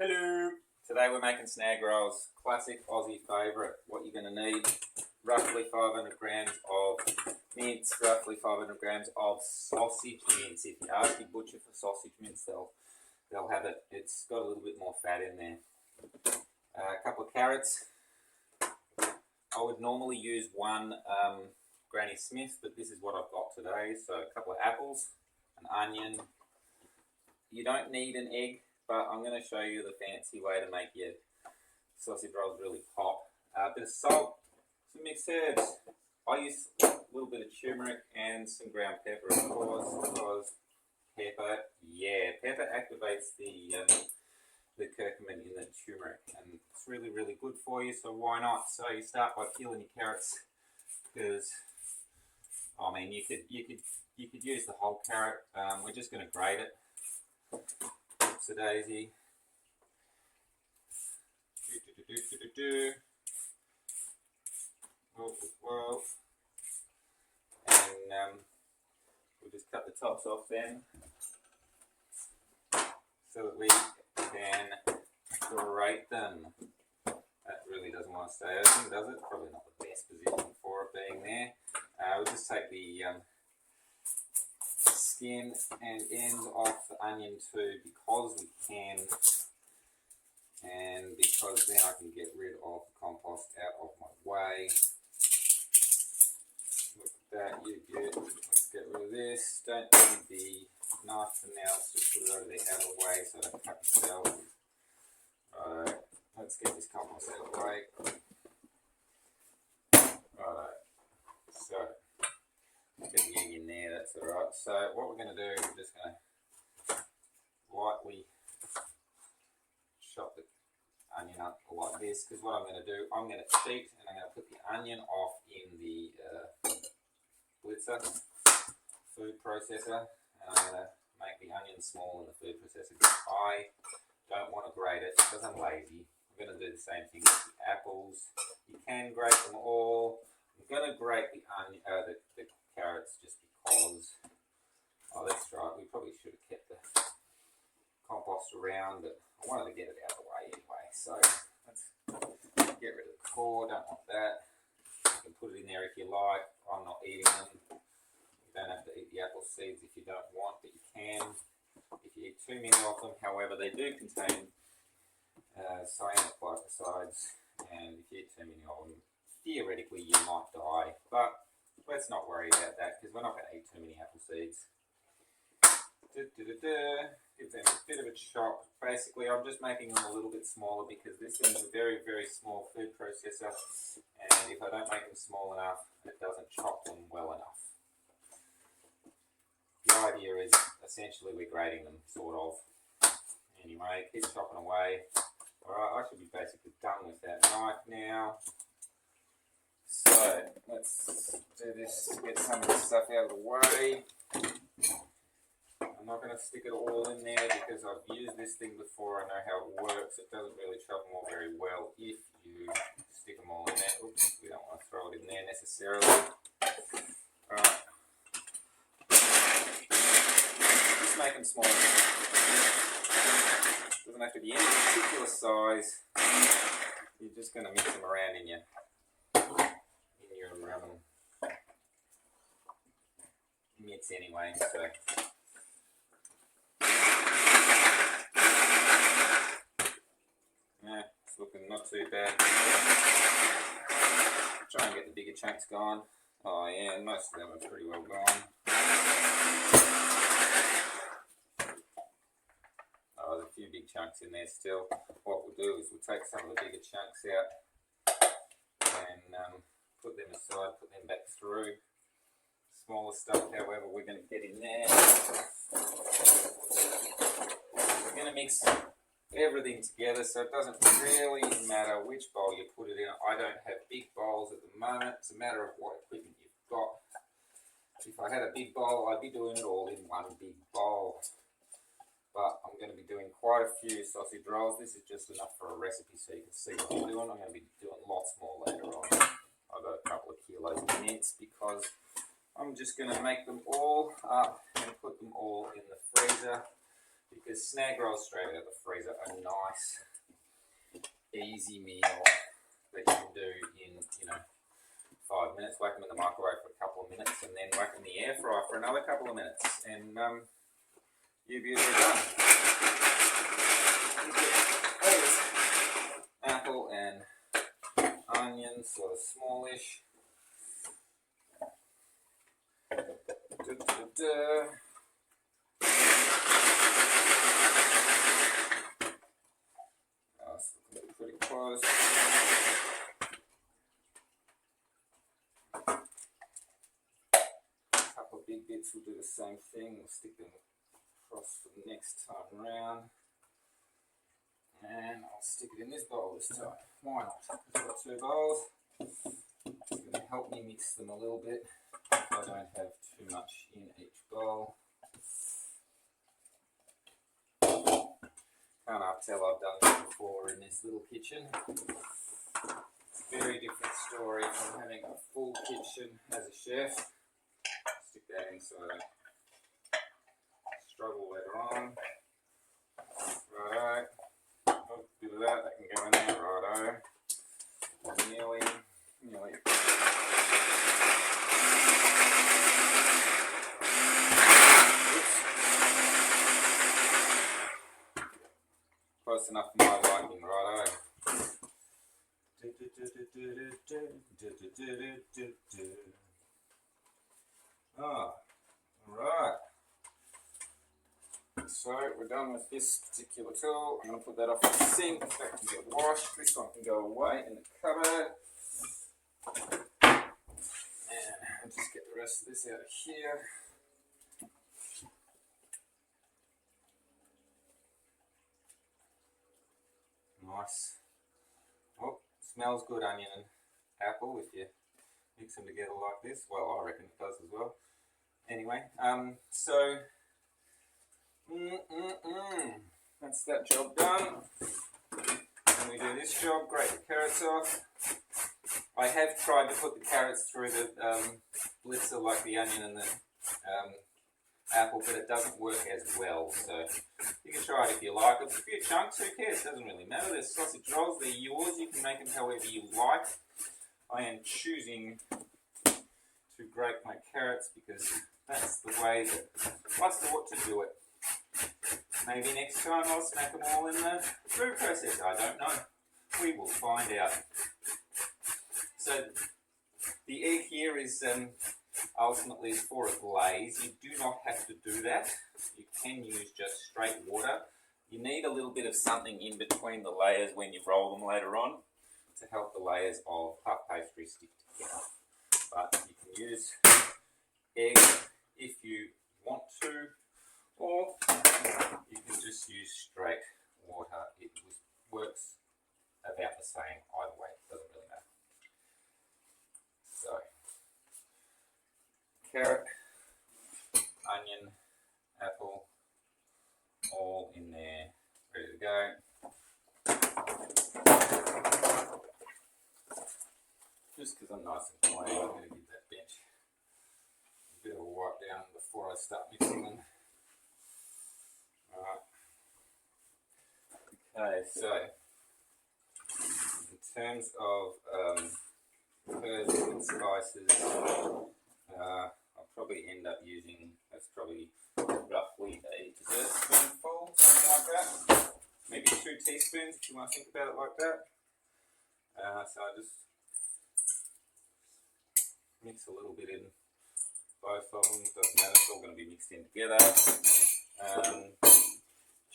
Hello! Today we're making snag rolls, classic Aussie favourite. What you're going to need, roughly 500 grams of mince, roughly 500 grams of sausage mince. If you ask your butcher for sausage mince, they'll have it. It's got a little bit more fat in there. A couple of carrots. I would normally use one Granny Smith, but this is what I've got today. So a couple of apples, an onion. You don't need an egg, but I'm going to show you the fancy way to make your sausage rolls really pop. A bit of salt, some mixed herbs. I use a little bit of turmeric and some ground pepper, of course, because pepper activates the curcumin in the turmeric, and it's really, really good for you, so why not? So you start by peeling your carrots, because, I mean, you could use the whole carrot. We're just going to grate it. Oops a daisy. Whoa. And we'll just cut the tops off then, so that we can grate them. That really doesn't want to stay open, does it? Probably not the best position for it being there. We'll just take the skin and ends off the onion too, because we can, and because then I can get rid of the compost out of my way. Look at that, you're good. Let's get rid of this. Don't need the knife for now, let's just put it over there out of the way so I don't cut myself. Alright, let's get this compost out of the way. Alright, so get the egg in there, that's alright. So what we're going to do, we're just going to lightly chop the onion up like this, because what I'm going to do, I'm going to cheat and I'm going to put the onion off in the blitzer food processor, and I'm going to make the onion small in the food processor because I don't want to grate it because I'm lazy. I'm going to do the same thing with the apples. You can grate them all. I'm going to grate the onion, the carrots, just because. Oh, that's right. We probably should have kept the compost around, but I wanted to get it out of the way anyway. So let's get rid of the core. Don't want that. You can put it in there if you like. I'm not eating them. You don't have to eat the apple seeds if you don't want, but you can if you eat too many of them. However, they do contain cyanic glycosides, and if you eat too many of them, theoretically you might die. But let's not worry about that, because we're not going to eat too many apple seeds. Give them a bit of a chop. Basically, I'm just making them a little bit smaller because this thing's a very, very small food processor, and if I don't make them small enough, it doesn't chop them well enough. The idea is essentially we're grating them, sort of. Anyway, keep chopping away. Alright, I should be basically done with that knife now. So, let's do this, get some of this stuff out of the way. I'm not going to stick it all in there because I've used this thing before. I know how it works. It doesn't really chop them all very well if you stick them all in there. Oops, we don't want to throw it in there necessarily. Alright. Just make them small. Doesn't have to be any particular size. You're just going to mix them around in your mitts anyway. So. Yeah, it's looking not too bad. Try and get the bigger chunks gone. Oh yeah, most of them are pretty well gone. Oh, there's a few big chunks in there still. What we'll do is we'll take some of the bigger chunks out and put them aside, put them back through. Smaller stuff, however, we're going to get in there. We're going to mix everything together, so it doesn't really matter which bowl you put it in. I don't have big bowls at the moment. It's a matter of what equipment you've got. If I had a big bowl, I'd be doing it all in one big bowl. But I'm going to be doing quite a few sausage rolls. This is just enough for a recipe so you can see what I'm doing. I'm going to be doing lots more later on. I've got a couple of kilos of mince because I'm just going to make them all up and put them all in the freezer because snag rolls straight out of the freezer are nice, easy meal that you can do in, 5 minutes. Whack them in the microwave for a couple of minutes, and then whack them in the air fryer for another couple of minutes, and you'll be done. Apple and onion, sort of smallish. That's looking pretty close. A couple of big bits will do the same thing. We'll stick them across for the next time round. And I'll stick it in this bowl this time. Why not? I've got 2 bowls. It's going to help me mix them a little bit if I don't have too much in each bowl. Can't tell I've done this before in this little kitchen. It's a very different story from having a full kitchen as a chef. Stick that in so I don't struggle later on. Righto. Oh, bit of that can go in there. Righto. Nearly. Close enough for my liking, righto. Alright. So we're done with this particular tool. I'm going to put that off the sink. That can get washed. This one can go away in the cupboard. And I'll just get the rest of this out of here. Nice. Oh, smells good, onion and apple if you mix them together like this. Well, I reckon it does as well. Anyway, that's that job done. And we do this job, grate the carrots off. I have tried to put the carrots through the blitzer like the onion and the apple, but it doesn't work as well. So you can try it if you like. It's a few chunks, who cares? It doesn't really matter. There's sausage rolls, they're yours. You can make them however you like. I am choosing to grate my carrots because that's the way that I thought to do it. Maybe next time I'll smack them all in the food processor. I don't know. We will find out. So the egg here is ultimately for a glaze. You do not have to do that. You can use just straight water. You need a little bit of something in between the layers when you roll them later on to help the layers of puff pastry stick together. But you can use egg if you want to, or you can just use straight water. It works about the same either way. It doesn't really matter. So, carrot, onion, apple, all in there, ready to go. Just because I'm nice and clean, I'm going to give that bench a bit of a wipe down before I start mixing them. Alright. Okay, so in terms of herbs and spices, I'll probably end up using, that's probably roughly a dessert spoonful, something like that. Maybe 2 teaspoons if you want to think about it like that. So I just mix a little bit in both of them, doesn't matter, it's all going to be mixed in together.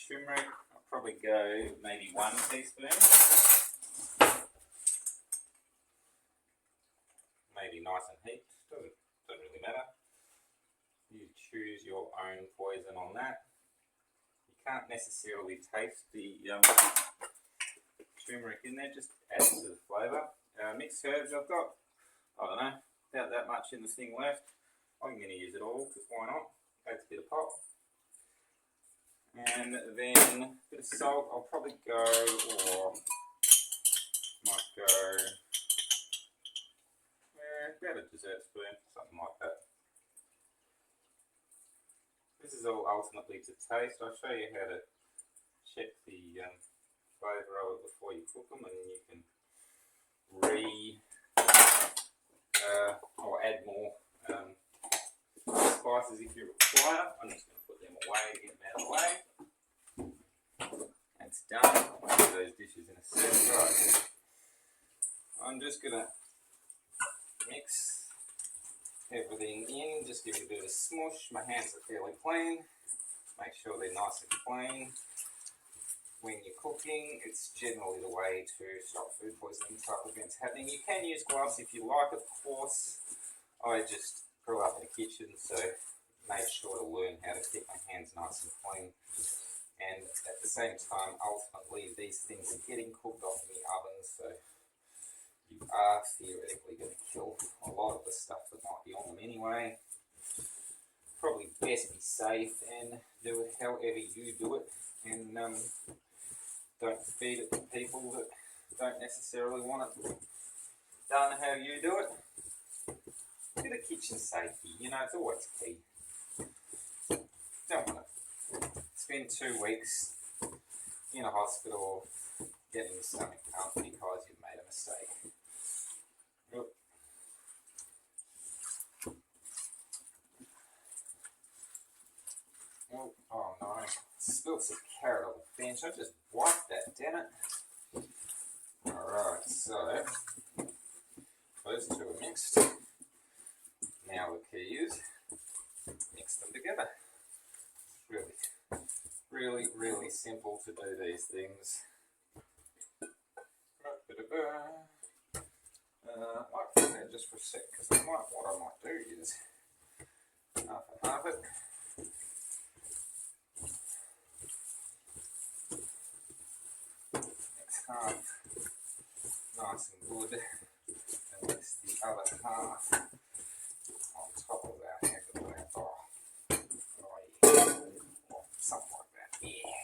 Turmeric, I'll probably go maybe 1 teaspoon. Maybe nice and heaped, doesn't really matter. You choose your own poison on that. You can't necessarily taste the turmeric in there, just adds to the flavour. Mixed herbs, I've got, I don't know, about that much in this thing left. I'm going to use it all, because why not? Adds a bit of pop. And then a bit of salt, I'll probably go, or might go, about a dessert spoon, something like that. This is all ultimately to taste. I'll show you how to check the flavour of it before you cook them, and you can or add more spices if you require. I'm just going to put them away to get them out of the way. That's done. I'll put those dishes in a second. Right. I'm just going to mix everything in, just give it a bit of a smush. My hands are fairly clean. Make sure they're nice and clean. When you're cooking, it's generally the way to stop food poisoning type events happening. You can use gloves if you like, of course. I just grew up in a kitchen, so made sure to learn how to keep my hands nice and clean. And at the same time, ultimately, these things are getting cooked off in the oven, so you are theoretically going to kill a lot of the stuff that might be on them anyway. Probably best be safe and do it however you do it, and don't feed it to people that don't necessarily want it done how you do it. Bit of kitchen safety, you know, it's always key. Don't want to spend 2 weeks in a hospital getting your stomach pumped because you've made a mistake. Yep. Oh no, spilled some carrot on the bench. I just wiped that, damn it. Alright, so those two are mixed. Now the key is mix them together. Really simple to do these things. Might put that just for a sec, because what I might do is half and half it. Next half nice and good, and mix the other half on top of that. Something like that. Yeah.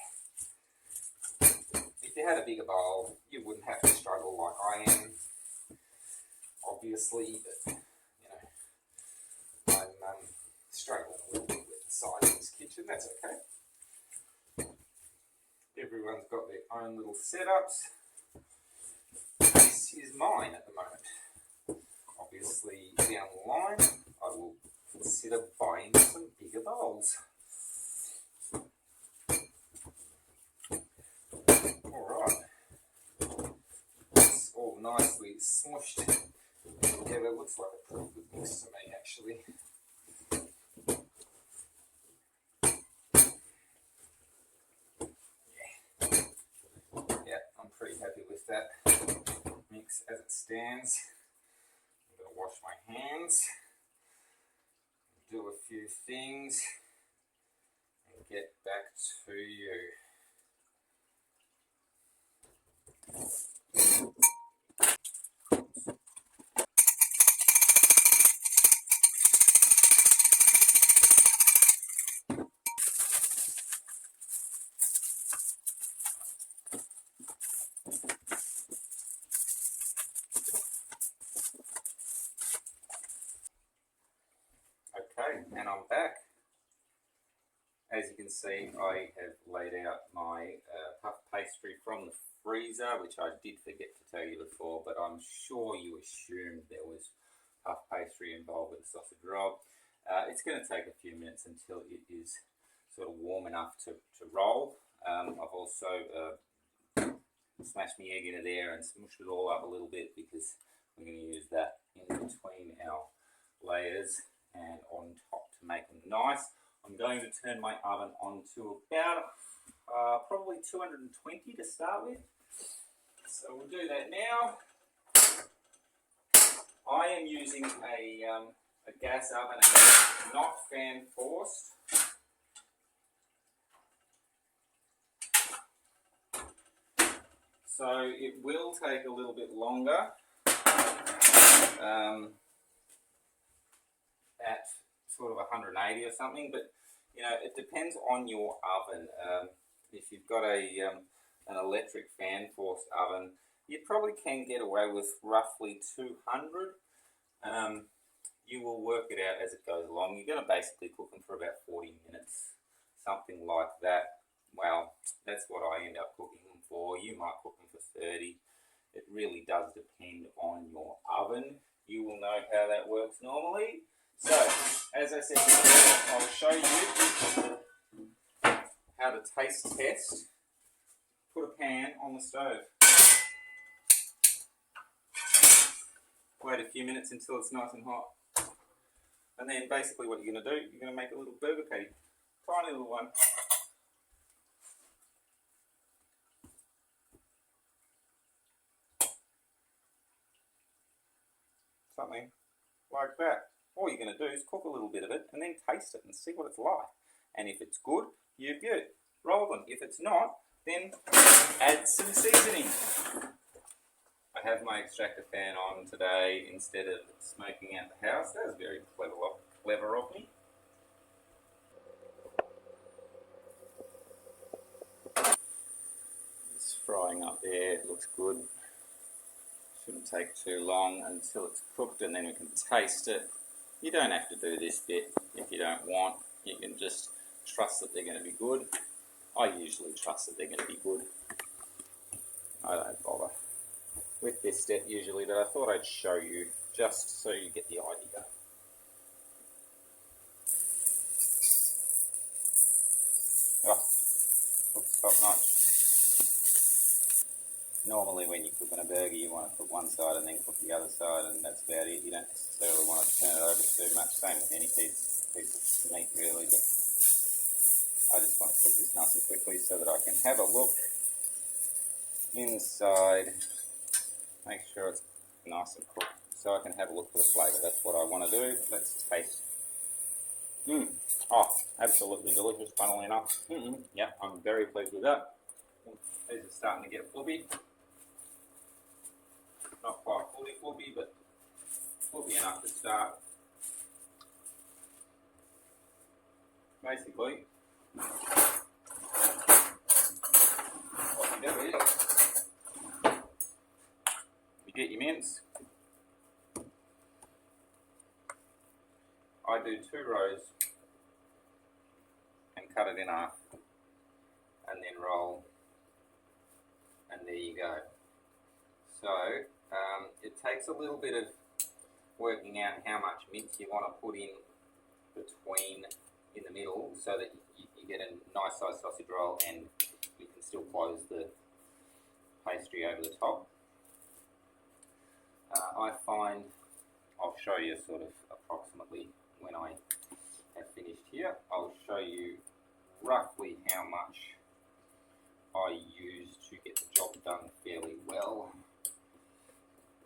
If you had a bigger bowl, you wouldn't have to struggle like I am. Obviously, but you know, I'm struggling a little bit with the size of this kitchen. That's okay. Everyone's got their own little setups. This is mine at the moment. Obviously, down the line, I will consider buying some bigger bowls. Alright, it's all nicely smushed together. Looks like a pretty good mix to me, actually. Yeah, I'm pretty happy with that mix as it stands. I'm going to wash my hands, do a few things, and get back to you. Okay, and I'm back. As you can see, I have laid out my puff pastry from the freezer, which I did forget to tell you before, but I'm sure you assumed there was puff pastry involved with the sausage roll. It's going to take a few minutes until it is sort of warm enough to roll. I've also smashed my egg into there and smushed it all up a little bit because we're going to use that in between our layers and on top to make them nice. I'm going to turn my oven on to about probably 220 to start with. So we'll do that now. I am using a gas oven and not fan forced. So it will take a little bit longer at sort of 180 or something, but you know, it depends on your oven. If you've got an electric fan forced oven, you probably can get away with roughly 200. You will work it out as it goes along. You're going to basically cook them for about 40 minutes something like that, well, that's what I end up cooking them for. You might cook them for 30. It really does depend on your oven. You will know how that works normally. So, as I said before, I'll show you how to taste test. Put a pan on the stove. Wait a few minutes until it's nice and hot. And then basically what you're going to do, you're going to make a little burger patty. Tiny little one. Something like that. All you're going to do is cook a little bit of it and then taste it and see what it's like. And if it's good, you roll them. If it's not, then add some seasoning. I have my extractor fan on today instead of smoking out the house. That was very clever of me. It's frying up there, it looks good. Shouldn't take too long until it's cooked and then we can taste it. You don't have to do this bit if you don't want. You can just trust that they're going to be good. I usually trust that they're going to be good. I don't bother with this step usually, but I thought I'd show you just so you get the idea. Oh, looks top notch. Normally when you're cooking a burger you want to cook one side and then cook the other side, and that's about it. You don't necessarily want to turn it over too much. Same with any piece of meat really, but I just want to cook this nice and quickly so that I can have a look inside. Make sure it's nice and cooked so I can have a look for the flavour. That's what I want to do. Let's taste. Oh, absolutely delicious, funnily enough. Yeah, I'm very pleased with that. These are starting to get fluffy. Not quite fully fluffy, but fluffy enough to start. Basically, what you do is you get your mince. I do 2 rows and cut it in half and then roll, and there you go. So it takes a little bit of working out how much mince you want to put in between in the middle so that you get a nice sized sausage roll and you can still close the pastry over the top. I find, I'll show you sort of approximately when I have finished here. I'll show you roughly how much I use to get the job done fairly well.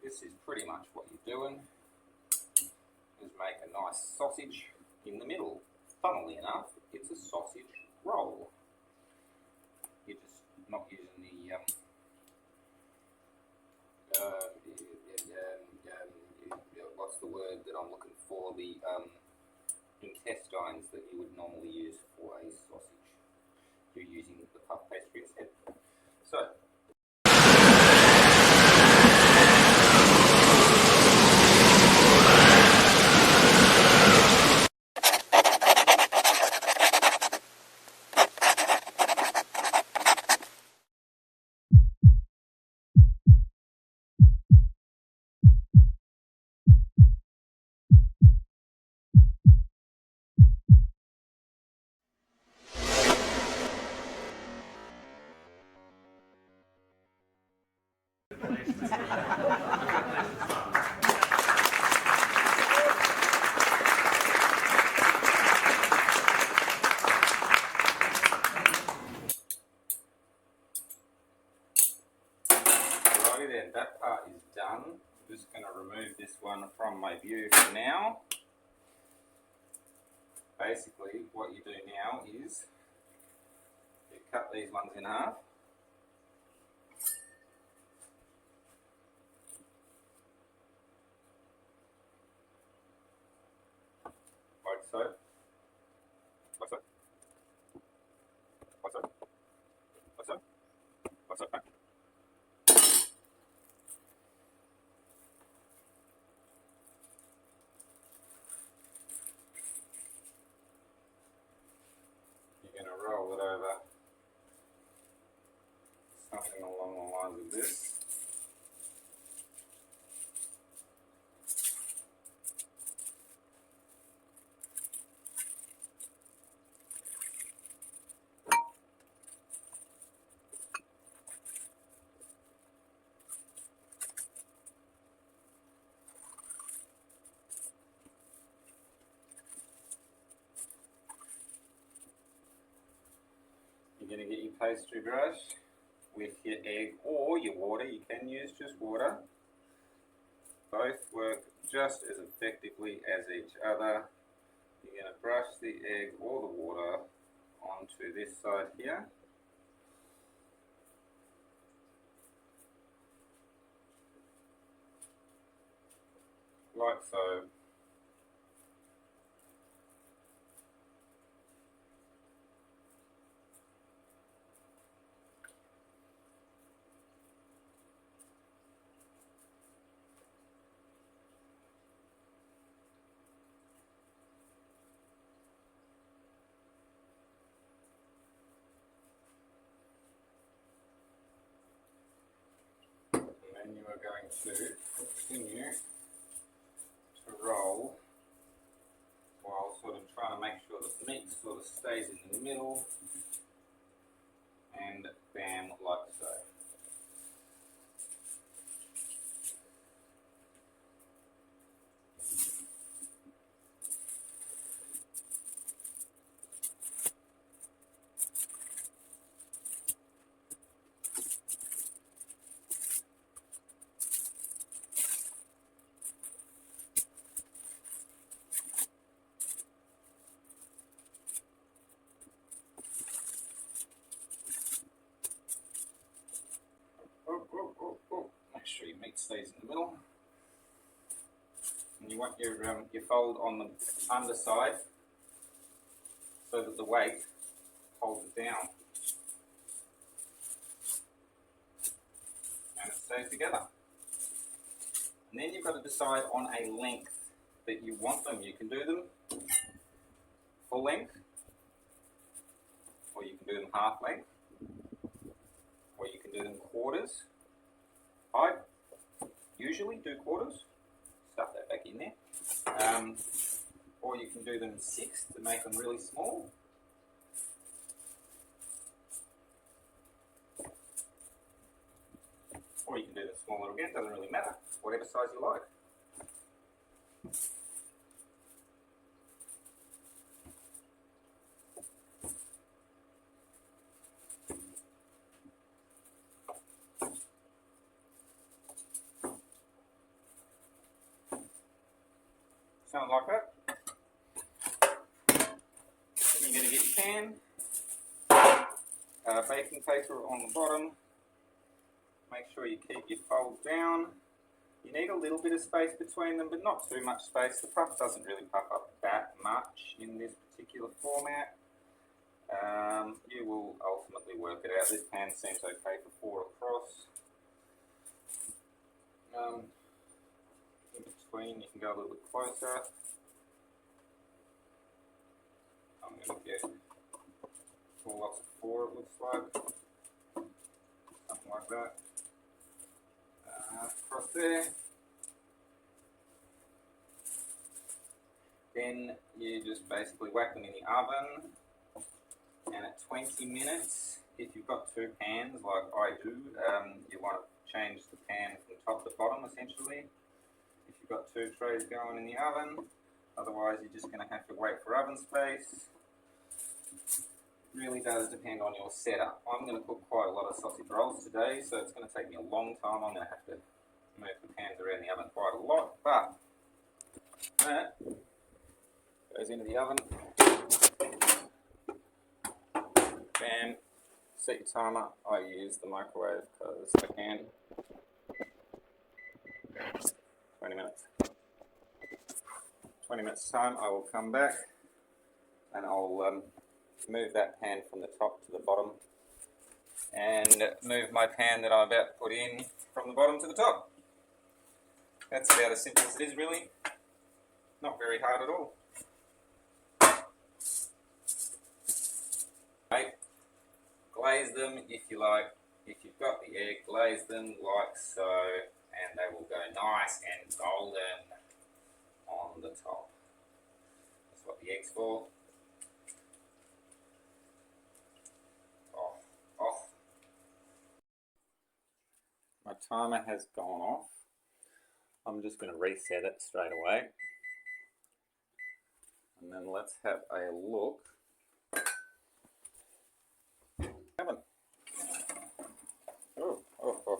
This is pretty much what you're doing, is make a nice sausage in the middle. Funnily enough, it's a sausage roll. You're just not using the what's the word that I'm looking for? The intestines that you would normally use for a sausage. You're using the puff pastry instead. So. Then that part is done. I'm just going to remove this one from my view for now. Basically what you do now is you cut these ones in half. Like so. Like so. Like so. Like so. Like so. something along the lines of this. You're going to get your pastry brush with your egg or your water. You can use just water. Both work just as effectively as each other. You're going to brush the egg or the water onto this side here. Like so. And then you are going to continue to roll while sort of trying to make sure the meat sort of stays in the middle, and bam, like so. Make sure your meat stays in the middle. And you want your fold on the underside so that the weight holds it down and it stays together. And then you've got to decide on a length that you want them. You can do them full length, or you can do them half length, or you can do them quarters. I usually do quarters, stuff that back in there, or you can do them in 6 to make them really small. Or you can do them smaller again, doesn't really matter, whatever size you like. Something like that. Then you're going to get your pan, baking paper on the bottom. Make sure you keep your fold down. You need a little bit of space between them, but not too much space. The puff doesn't really puff up that much in this particular format. You will ultimately work it out. This pan seems okay for 4 across. In between, you can go a little bit closer. I'm going to get lots of 4, it looks like. Something like that. Across there. Then you just basically whack them in the oven, and at 20 minutes, if you've got 2 pans like I do, you want to change the pan from top to bottom essentially. If you've got 2 trays going in the oven, otherwise you're just going to have to wait for oven space. It really does depend on your setup. I'm going to cook quite a lot of sausage rolls today, so it's going to take me a long time. I'm going to have to move the pans around the oven quite a lot, but that goes into the oven. Bam. Set your timer. I use the microwave because I can. 20 minutes. 20 minutes time, I will come back and I'll move that pan from the top to the bottom and move my pan that I'm about to put in from the bottom to the top. That's about as simple as it is, really. Not very hard at all. Right. Glaze them if you like If you've got the egg, glaze them like so, and they will go nice and golden on the top. That's what the egg's for. Oh, oh. My timer has gone off. I'm just going to reset it straight away. And then let's have a look.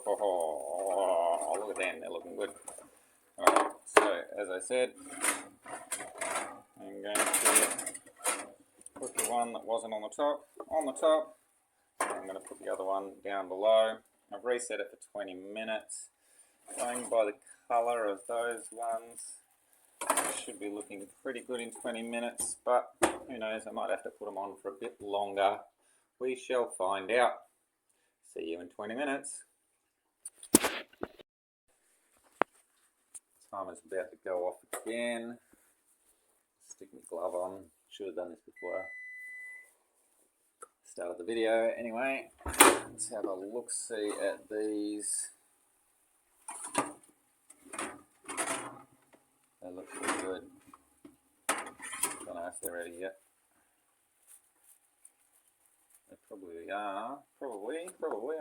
Oh, look at them, they're looking good. Alright, so as I said, I'm going to put the one that wasn't on the top. I'm going to put the other one down below. I've reset it for 20 minutes. Going by the colour of those ones, it should be looking pretty good in 20 minutes, but who knows, I might have to put them on for a bit longer. We shall find out. See you in 20 minutes. Timer's about to go off again. Stick my glove on. Should have done this before I started the video. Anyway, let's have a look-see at these. They look pretty good. Don't know if they're ready yet. They probably are. Probably.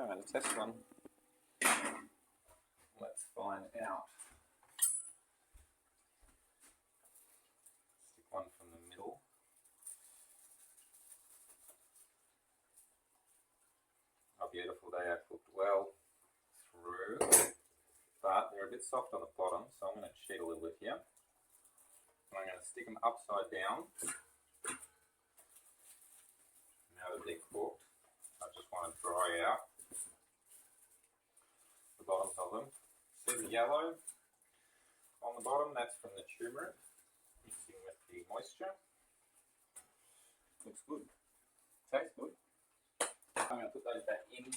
I'm going to test one. Let's find out. Stick one from the middle. How beautiful they are, cooked well through. But they're a bit soft on the bottom, so I'm going to cheat a little bit here. And I'm going to stick them upside down. Now that they're cooked, I just want to dry out the bottoms of them. See the yellow on the bottom? That's from the turmeric mixing with the moisture. Looks good. Tastes good. I'm going to put those back in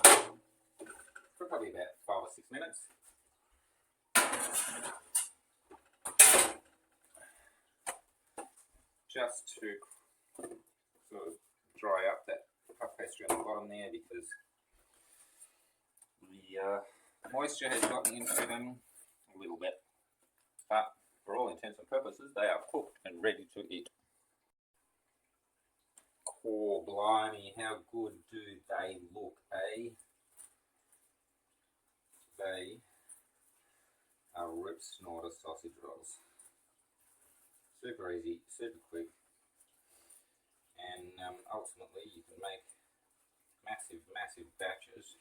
for probably about 5 or 6 minutes. Just to sort of dry up that puff pastry on the bottom there, because the moisture has gotten into them a little bit, but for all intents and purposes they are cooked and ready to eat. Oh blimey, how good do they look, eh? They are rip snorter sausage rolls. Super easy, super quick, and ultimately you can make massive batches.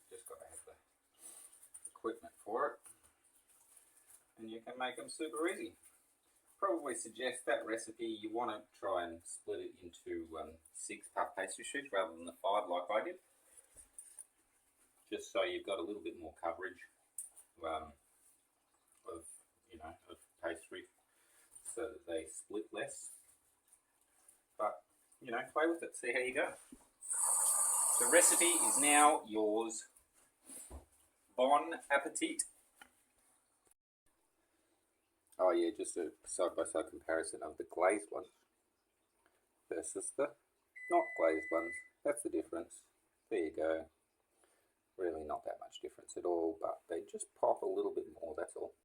Just got to have the equipment for it, and you can make them super easy. Probably suggest that recipe you want to try and split it into 6 puff pastry sheets rather than the 5 like I did, just so you've got a little bit more coverage of pastry, so that they split less. But play with it, see how you go. The recipe is now yours. Bon appetit. Oh yeah, just a side-by-side comparison of the glazed ones versus the not glazed ones. That's the difference. There you go. Really not that much difference at all, but they just pop a little bit more, that's all.